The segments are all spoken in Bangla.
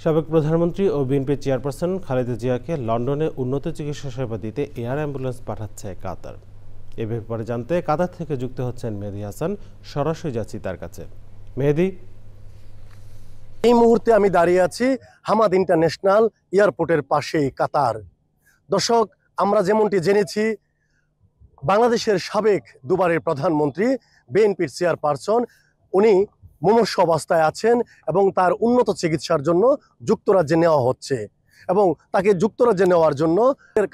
সাবেক প্রধানমন্ত্রী ও বিএনপি চেয়ারপারসন খালেদা জিয়াকে লন্ডনে উন্নত চিকিৎসা সেবা দিতে এয়ার অ্যাম্বুলেন্স পাঠাচ্ছে কাতার। এ ব্যাপারে জানতে কাতার থেকে যুক্ত হচ্ছেন মেহেদী হাসান। সরাসরি যাচ্ছি তার কাছে। মেহেদী, এই মুহূর্তে আমি দাঁড়িয়ে আছি হামাদ ইন্টারন্যাশনাল এয়ারপোর্টের পাশেই কাতার। দর্শক, আমরা যেমনটি জেনেছি, বাংলাদেশের সাবেক দুবারের প্রধানমন্ত্রী, বিএনপির চেয়ারপারসন, উনি মুমূর্ষু অবস্থায় আছেন এবং তার উন্নত চিকিৎসার জন্য যুক্তরাজ্যে নেওয়া হচ্ছে এবং তাকে যুক্তরাজ্যে নেওয়ার জন্য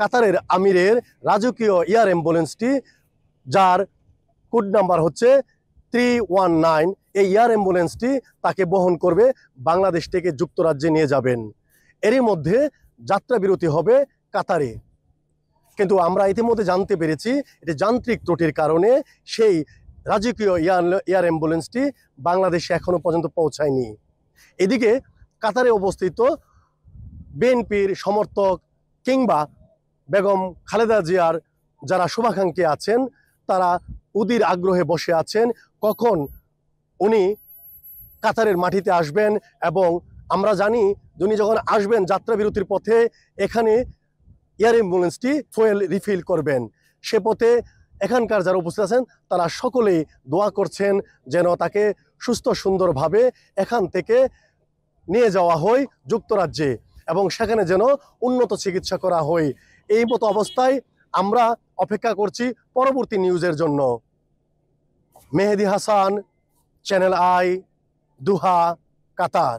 কাতারের আমিরের রাজকীয় এয়ার অ্যাম্বুলেন্সটি, যার কোড নাম্বার হচ্ছে 319, এই এয়ার অ্যাম্বুলেন্সটি তাকে বহন করবে, বাংলাদেশ থেকে যুক্তরাজ্যে নিয়ে যাবেন। এরই মধ্যে যাত্রা বিরতি হবে কাতারে, কিন্তু আমরা ইতিমধ্যে জানতে পেরেছি এটি যান্ত্রিক ত্রুটির কারণে সেই রাজকীয় এয়ার অ্যাম্বুলেন্সটি বাংলাদেশে এখনো পর্যন্ত পৌঁছায়নি। এদিকে কাতারে অবস্থিত বিএনপির সমর্থক কিংবা বেগম খালেদা জিয়ার যারা শুভাকাঙ্ক্ষী আছেন, তারা অধীর আগ্রহে বসে আছেন কখন উনি কাতারের মাটিতে আসবেন। এবং আমরা জানি উনি যখন আসবেন যাত্রা বিরতির পথে এখানে এয়ার অ্যাম্বুলেন্সটি ফুয়েল রিফিল করবেন। সে পথে এখানকার যারা উপস্থিত আছেন তারা সকলেই দোয়া করছেন যেন তাকে সুস্থ সুন্দরভাবে এখান থেকে নিয়ে যাওয়া হয় যুক্তরাজ্যে এবং সেখানে যেন উন্নত চিকিৎসা করা হয়। এই মতো অবস্থায় আমরা অপেক্ষা করছি পরবর্তী নিউজের জন্য। Mehedi Hasan, channel I, Doha, Qatar.